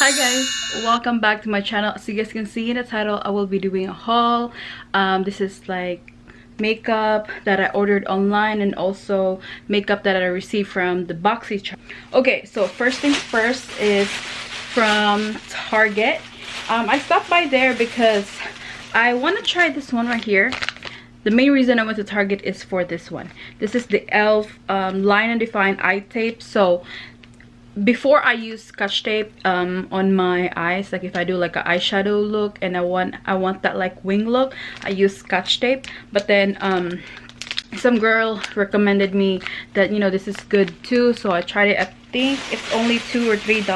Hi guys, welcome back to my channel. So you guys can see in the title, I will be doing a haul. This is like makeup that I ordered online and also makeup that I received from the Boxycharm. Okay, so first things first is from Target. I stopped by there because I want to try this one right here. The main reason I went to Target is for this one. This is the e.l.f. Line and Define eye tape. So before I use Scotch tape on my eyes, like if I do like an eyeshadow look and I want that like wing look, I use Scotch tape. But then some girl recommended me that, you know, this is good too, so I tried it. I think it's only $2 or $3.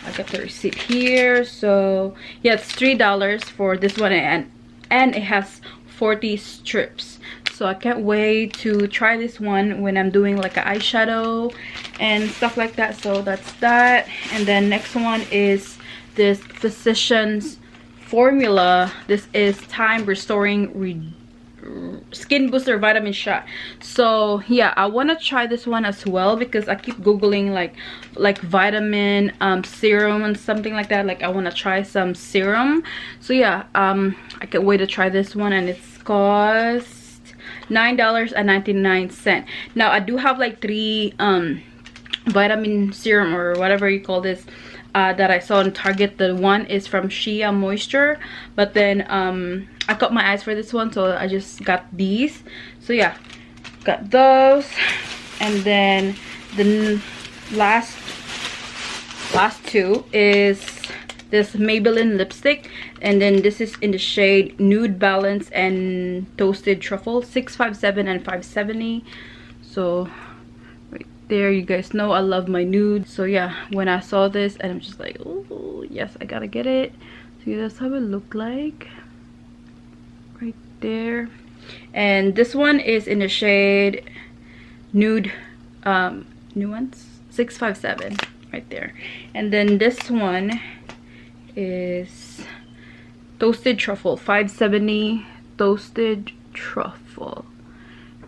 I got the receipt here. So yeah, it's $3 for this one, and it has 40 strips. So I can't wait to try this one when I'm doing like an eyeshadow and stuff like that. So that's that. And then next one is this Physicians Formula. This is Time Restoring Skin Booster Vitamin Shot. So yeah, I want to try this one as well because I keep googling like vitamin serum and something like that. Like I want to try some serum. So yeah, I can't wait to try this one, and it's cost $9.99. Now I do have like 3 vitamin serum or whatever you call this that I saw in Target. The one is from Shea Moisture, but then I cut my eyes for this one, so I just got these. So yeah, got those. And then the last 2 is this Maybelline lipstick, and then this is in the shade Nude Balance and Toasted Truffle, 657 and 570. So right there, you guys know I love my nude. So yeah, when I saw this, and I'm just like, oh yes, I gotta get it. So that's how it looked like right there. And this one is in the shade Nude Nuance, 657 right there. And then this one is Toasted Truffle, 570. Toasted Truffle,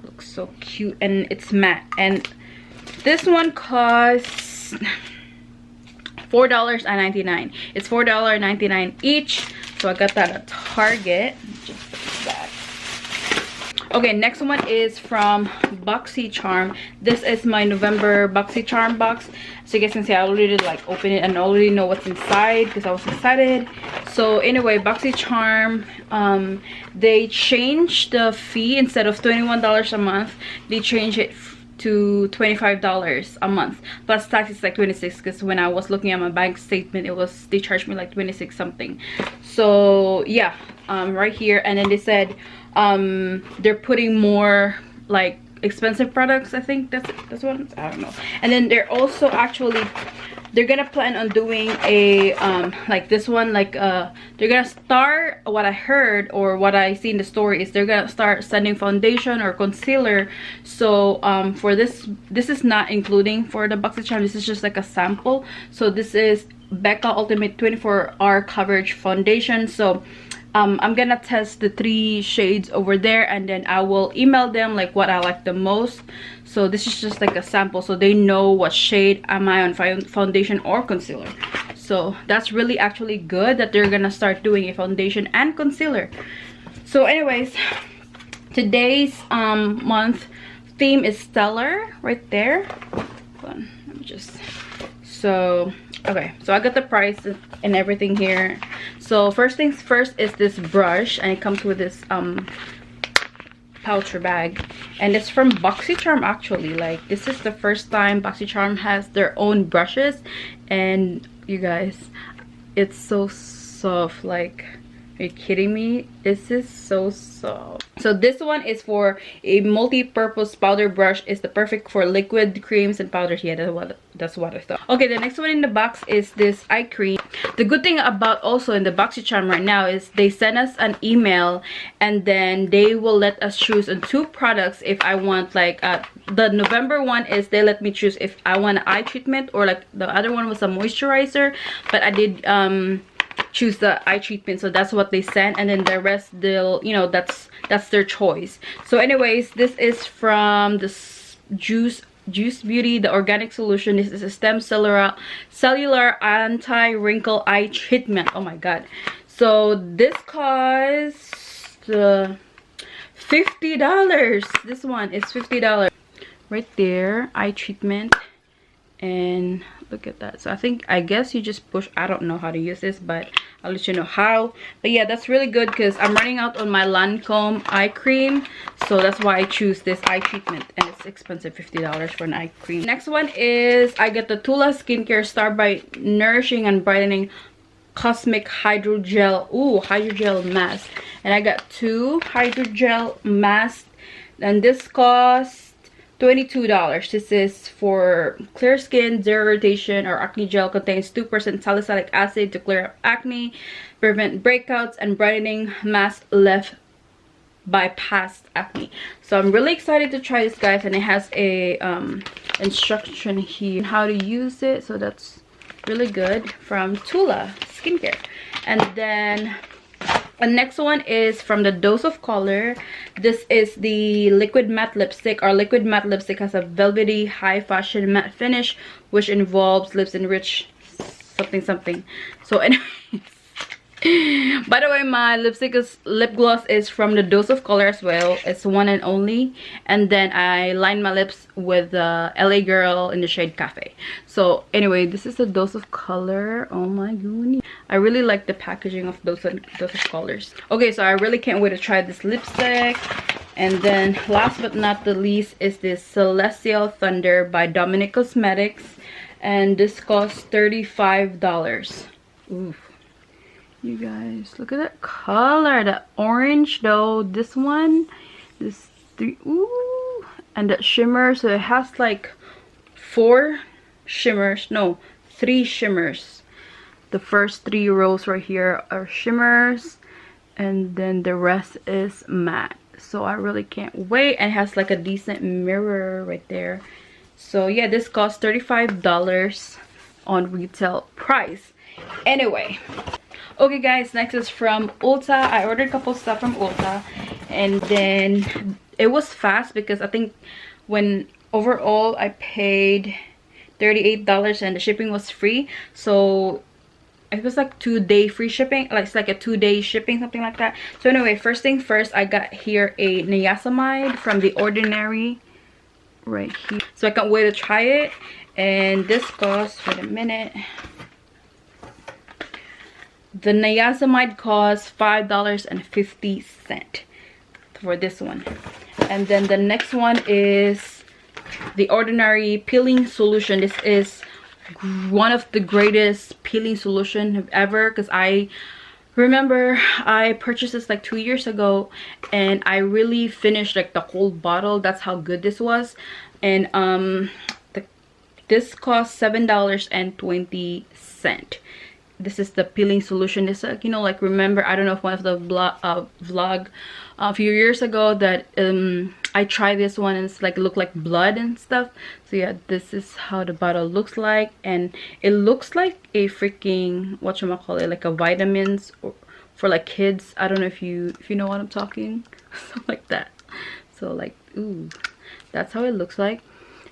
looks so cute, and it's matte. And this one costs $4.99. It's $4.99 each. So I got that at Target. Just like that. Okay, next one is from Boxycharm. This is my November Boxycharm box. So you guys can see I already like open it and already know what's inside because I was excited. So anyway, Boxycharm, they changed the fee. Instead of $21 a month, they changed it to $25 a month plus tax. Is like 26, because when I was looking at my bank statement, they charged me like 26 something. So yeah, right here. And then they said they're putting more like expensive products. I think that's what I don't know. And then they're also actually, they're gonna plan on doing a like this one, like they're gonna start, what I heard or what I see in the story is they're gonna start sending foundation or concealer. So for this is not including for the Boxycharm. This is just like a sample. So this is Becca Ultimate 24-hour coverage foundation. So I'm gonna test the 3 shades over there, and then I will email them like what I like the most. So this is just like a sample, so they know what shade am I on foundation or concealer. So that's really actually good that they're gonna start doing a foundation and concealer. So anyways, today's month theme is Stellar right there. Hold on, let me just, so okay, so I got the price and everything here. So first things first is this brush, and it comes with this poucher bag, and it's from Boxycharm actually. Like this is the first time Boxycharm has their own brushes, and you guys, it's so soft. Like, are you kidding me? This is so soft. So this one is for a multi-purpose powder brush. It's the perfect for liquid, creams, and powders. Yeah, that's what I thought. Okay, the next one in the box is this eye cream. The good thing about also in the Boxycharm right now is they send us an email, and then they will let us choose on 2 products. If I want like the November one is they let me choose if I want an eye treatment, or like the other one was a moisturizer, but I did choose the eye treatment, so that's what they sent. And then the rest, they'll, you know, that's their choice. So anyways, this is from the Juice Juice Beauty, the organic solution. This is a stem cellular anti-wrinkle eye treatment. Oh my god. So this costs $50. This one is $50 right there. Eye treatment. And look at that. So I guess you just push. I don't know how to use this, but I'll let you know how. But yeah, that's really good because I'm running out on my Lancome eye cream, so that's why I choose this eye treatment, and it's expensive, $50 for an eye cream. Next one is I get the Tula Skincare Star Bright Nourishing and Brightening Cosmic Hydrogel. Ooh, hydrogel mask. And I got 2 hydrogel masks, and this costs $22. This is for clear skin, zero irritation, or acne gel. Contains 2% salicylic acid to clear up acne, prevent breakouts, and brightening mask left by past acne. So I'm really excited to try this, guys, and it has a instruction here on how to use it. So that's really good from Tula Skincare. And then the next one is from the Dose of Color. This is the liquid matte lipstick. Our liquid matte lipstick has a velvety high fashion matte finish, which involves lips enriched something. So anyways, by the way, my lip gloss is from the Dose of Color as well. It's one and only. And then I line my lips with the LA Girl in the shade Cafe. So anyway, this is the Dose of Color. Oh my goodness, I really like the packaging of Dose of Colors. Okay, so I really can't wait to try this lipstick. And then last but not the least is this Celestial Thunder by Dominic Cosmetics, and this costs $35. Ooh, you guys, look at that color, the orange though. This one, this 3, ooh, and that shimmer. So it has like 3 shimmers. The first 3 rows right here are shimmers, and then the rest is matte. So I really can't wait. And it has like a decent mirror right there. So yeah, this costs $35 on retail price. Anyway, okay guys, next is from Ulta. I ordered a couple stuff from Ulta, and then it was fast because I think when overall I paid $38 and the shipping was free. So it was like 2-day free shipping, like it's like a 2-day shipping, something like that. So anyway, first thing first, I got here a niacinamide from The Ordinary right here. So I can't wait to try it. And this costs, wait a minute, the niacinamide costs $5.50 for this one. And then the next one is The Ordinary Peeling Solution. This is one of the greatest peeling solution ever, because I remember I purchased this like 2 years ago, and I really finished like the whole bottle. That's how good this was. And this cost $7.20. This is the peeling solution. It's like, you know, like, remember, I don't know if one of the vlog a few years ago that I tried this one, and it's like look like blood and stuff. So yeah, this is how the bottle looks like, and it looks like a freaking, whatchamacallit, like a vitamins for like kids. I don't know if you know what I'm talking. Something like that. So like, ooh, that's how it looks like.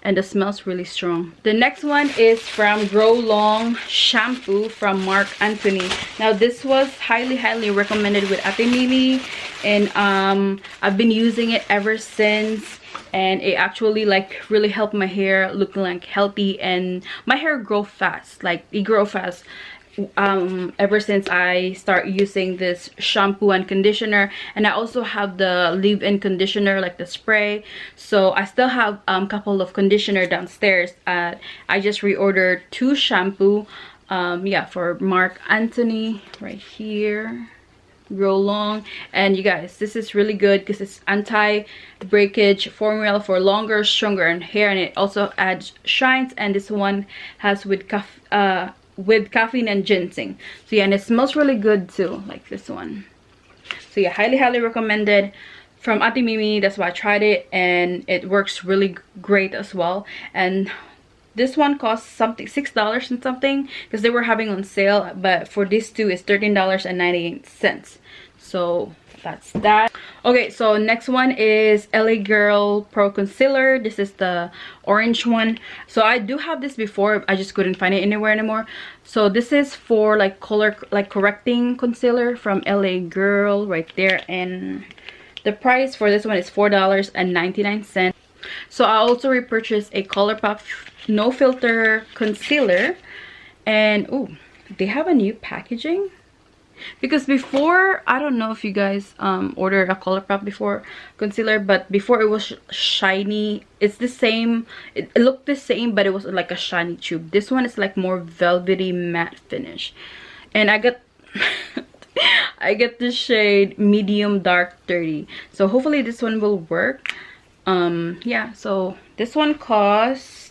And the smell's really strong. The next one is from Grow Long shampoo from Marc Anthony. Now this was highly recommended with Ate Mimi, and I've been using it ever since, and it actually like really helped my hair look like healthy, and my hair grow fast. Like, it grow fast ever since I start using this shampoo and conditioner. And I also have the leave-in conditioner, like the spray. So I still have a couple of conditioner downstairs. I just reordered 2 shampoo, yeah, for Marc Anthony right here, Grow Long. And you guys, this is really good because it's anti-breakage formula for longer, stronger hair, and it also adds shines. And this one has with caffeine and ginseng. So yeah, and it smells really good too, like this one. So yeah, highly recommended from Ate Mimi. That's why I tried it, and it works really great as well. And this one costs something $6 and something, because they were having on sale, but for these 2 is $13.98. So that's that. Okay, so next one is LA Girl Pro Concealer. This is the orange one. So I do have this before, I just couldn't find it anywhere anymore. So this is for like color like correcting concealer from LA Girl right there, and the price for this one is $4.99. so I also repurchased a ColourPop no filter concealer, and oh, they have a new packaging. Because before, I don't know if you guys ordered a ColourPop before concealer, but before it was shiny. It's the same, it looked the same, but it was like a shiny tube. This one is like more velvety matte finish, and I got I get the shade medium dark 30, so hopefully this one will work. Yeah, so this one costs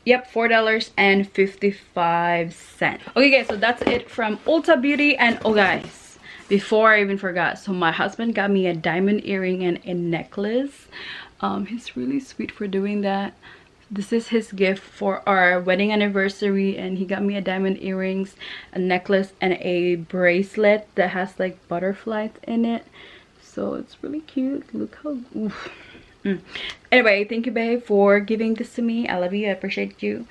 yep, $4.55. Okay guys, so that's it from Ulta Beauty. And oh guys, before I even forgot, so my husband got me a diamond earring and a necklace. He's really sweet for doing that. This is his gift for our wedding anniversary, and he got me a diamond earrings, a necklace, and a bracelet that has like butterflies in it. So it's really cute. Look how oof. Anyway, thank you babe for giving this to me. I love you, I appreciate you.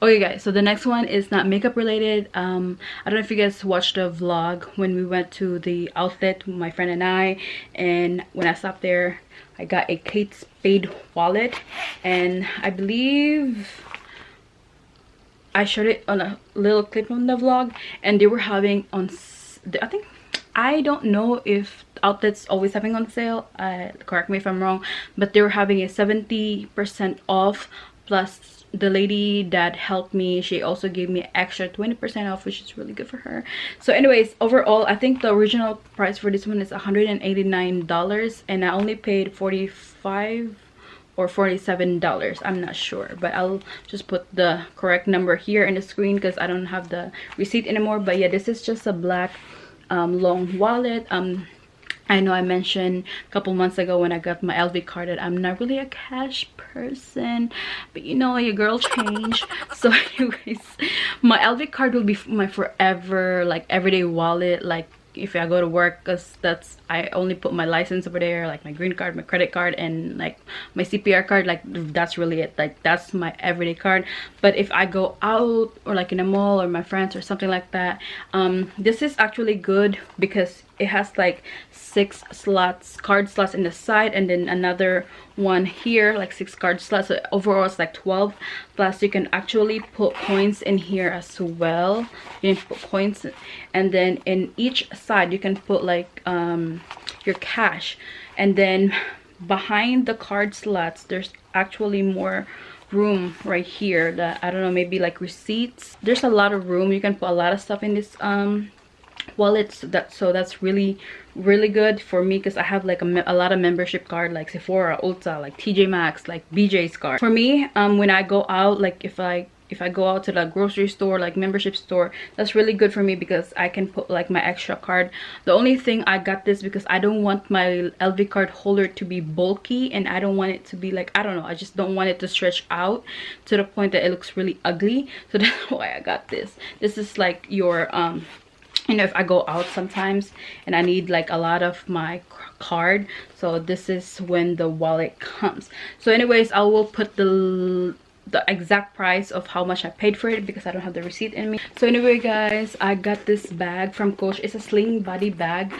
Okay guys, so the next one is not makeup related. I don't know if you guys watched the vlog when we went to the outlet, my friend and I, and when I stopped there I got a Kate Spade wallet, and I believe I showed it on a little clip on the vlog, and they were having on, I think, I don't know if outlets always having on sale, correct me if I'm wrong, but they were having a 70% off, plus the lady that helped me, she also gave me extra 20% off, which is really good for her. So anyways, overall I think the original price for this one is $189, and I only paid $45 or $47, I'm not sure, but I'll just put the correct number here in the screen because I don't have the receipt anymore. But yeah, this is just a black long wallet. I know I mentioned a couple months ago when I got my LV card that I'm not really a cash person, but you know, your girl changed. So anyways, my LV card will be my forever like everyday wallet, like if I go to work, because that's, I only put my license over there, like my green card, my credit card, and like my CPR card. Like that's really it, like that's my everyday card. But if I go out or like in a mall or my friends or something like that, this is actually good because it has like 6 slots, card slots in the side, and then another one here, like 6 card slots. So overall it's like 12, plus you can actually put coins in here as well. You can put coins, and then in each side you can put like your cash, and then behind the card slots there's actually more room right here that, I don't know, maybe like receipts. There's a lot of room, you can put a lot of stuff in this wallets. So that's really good for me because I have like a lot of membership card, like Sephora, Ulta, like TJ Maxx, like BJ's card. For me, when I go out, like if I go out to the grocery store, like membership store, that's really good for me because I can put like my extra card. The only thing I got this because I don't want my LV card holder to be bulky, and I don't want it to be like, I don't know, I just don't want it to stretch out to the point that it looks really ugly. So that's why I got this. This is like your you know, if I go out sometimes and I need like a lot of my card, so this is when the wallet comes. So anyways, I will put the exact price of how much I paid for it because I don't have the receipt in me. So anyway guys, I got this bag from Coach. It's a sling body bag,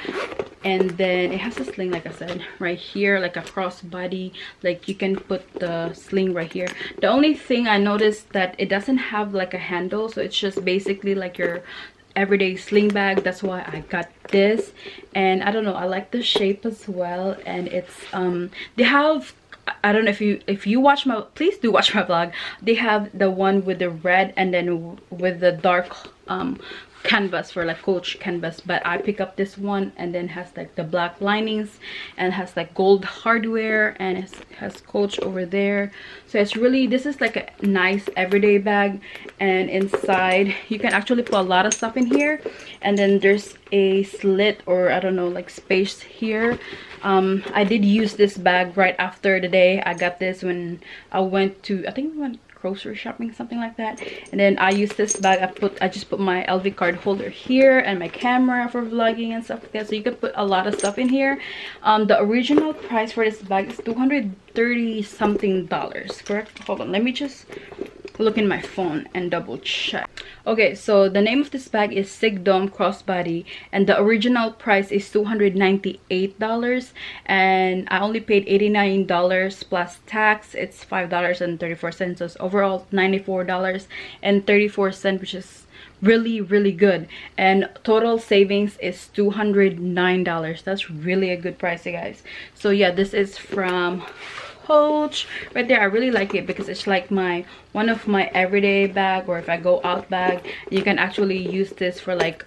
and then it has a sling, like I said, right here, like a crossbody, like you can put the sling right here. The only thing I noticed that it doesn't have like a handle, so it's just basically like your everyday sling bag. That's why I got this, and I don't know, I like the shape as well. And it's they have, I don't know if you watch my, please do watch my vlog. They have the one with the red and then with the dark canvas for like Coach canvas, but I pick up this one, and then has like the black linings and has like gold hardware, and it has Coach over there. So it's really, this is like a nice everyday bag, and inside you can actually put a lot of stuff in here. And then there's a slit, or I don't know, like space here. I did use this bag right after the day I got this, when I went to, I think we went grocery shopping, something like that. And then I use this bag. I just put my LV card holder here and my camera for vlogging and stuff like that. So you can put a lot of stuff in here. The original price for this bag is $230 something, correct? Hold on, let me just look in my phone and double check. Okay, so the name of this bag is Sig Dome Crossbody, and the original price is $298, and I only paid $89 plus tax. It's $5.34, so it's overall $94.34, which is really good, and total savings is $209. That's really a good price, you guys. So yeah, this is from Coach right there. I really like it because it's like one of my everyday bag, or if I go out bag. You can actually use this for like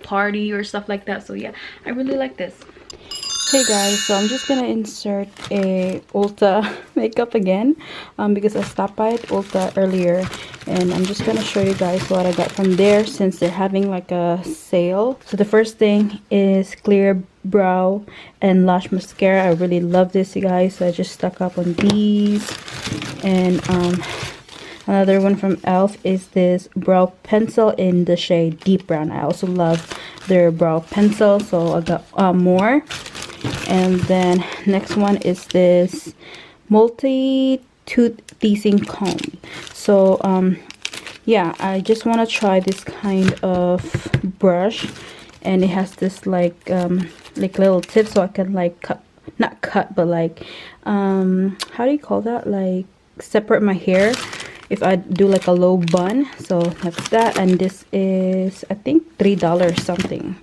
party or stuff like that. So yeah, I really like this. Hey guys, so I'm just gonna insert a Ulta makeup again because I stopped by at Ulta earlier, and I'm just gonna show you guys what I got from there since they're having like a sale. So the first thing is clear brow and lash mascara. I really love this, you guys, so I just stuck up on these. And another one from elf is this brow pencil in the shade deep brown. I also love their brow pencil, so I got more. And then next one is this multi-tooth teasing comb. So yeah, I just want to try this kind of brush, and it has this like little tip, so I can like not cut but like how do you call that, like separate my hair if I do like a low bun. So that's that, and this is I think $3 something.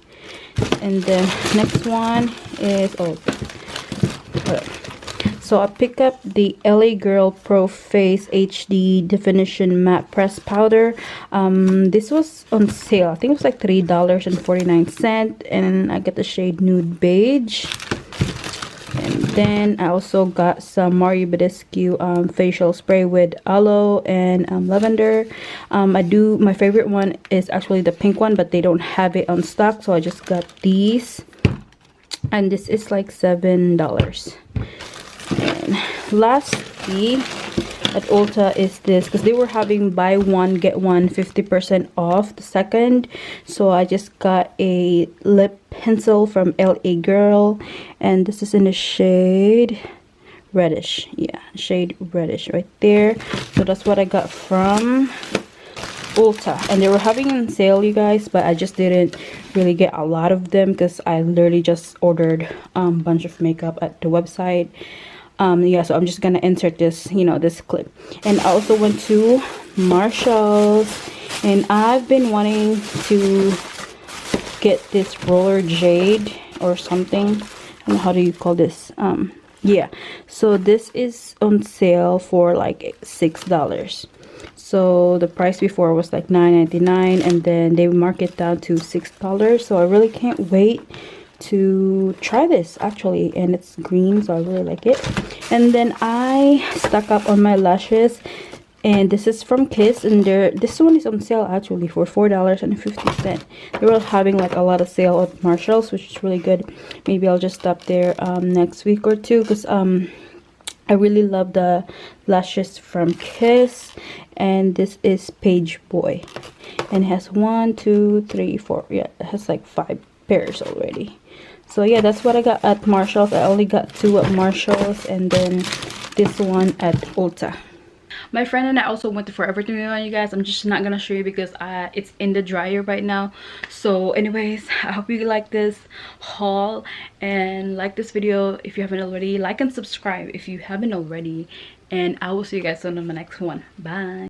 And then next one is so I pick up the LA Girl Pro Face HD Definition Matte Press Powder. This was on sale. I think it was like $3.49, and I get the shade Nude Beige. And then I also got some Mario Badescu facial spray with aloe and lavender. My favorite one is actually the pink one, but they don't have it on stock, so I just got these, and this is like $7. And lastly at Ulta is this, because they were having buy one get one 50% off the second. So I just got a lip pencil from LA Girl, and this is in the shade reddish. Yeah, shade reddish right there. So that's what I got from Ulta, and they were having on sale, you guys, but I just didn't really get a lot of them because I literally just ordered a bunch of makeup at the website. Yeah, so I'm just gonna insert this, this clip. And I also went to Marshalls, and I've been wanting to get this roller jade or something. I don't know, how do you call this? Yeah, so this is on sale for like $6. So the price before was like $9.99, and then they mark it down to $6. So I really can't wait to try this actually, and it's green, so I really like it. And then I stuck up on my lashes, and this is from Kiss, and this one is on sale actually for $4.50. They were having like a lot of sale at Marshalls, which is really good. Maybe I'll just stop there next week or two, because I really love the lashes from Kiss. And this is Page Boy, and it has 1 2 3 4, yeah, it has like 5 pairs already. So yeah, that's what I got at Marshalls. I only got 2 at Marshalls, and then this one at Ulta. My friend and I also went to Forever 21, you guys. I'm just not gonna show you because it's in the dryer right now. So anyways, I hope you like this haul and like this video if you haven't already. Like and subscribe if you haven't already, and I will see you guys on the next one. Bye.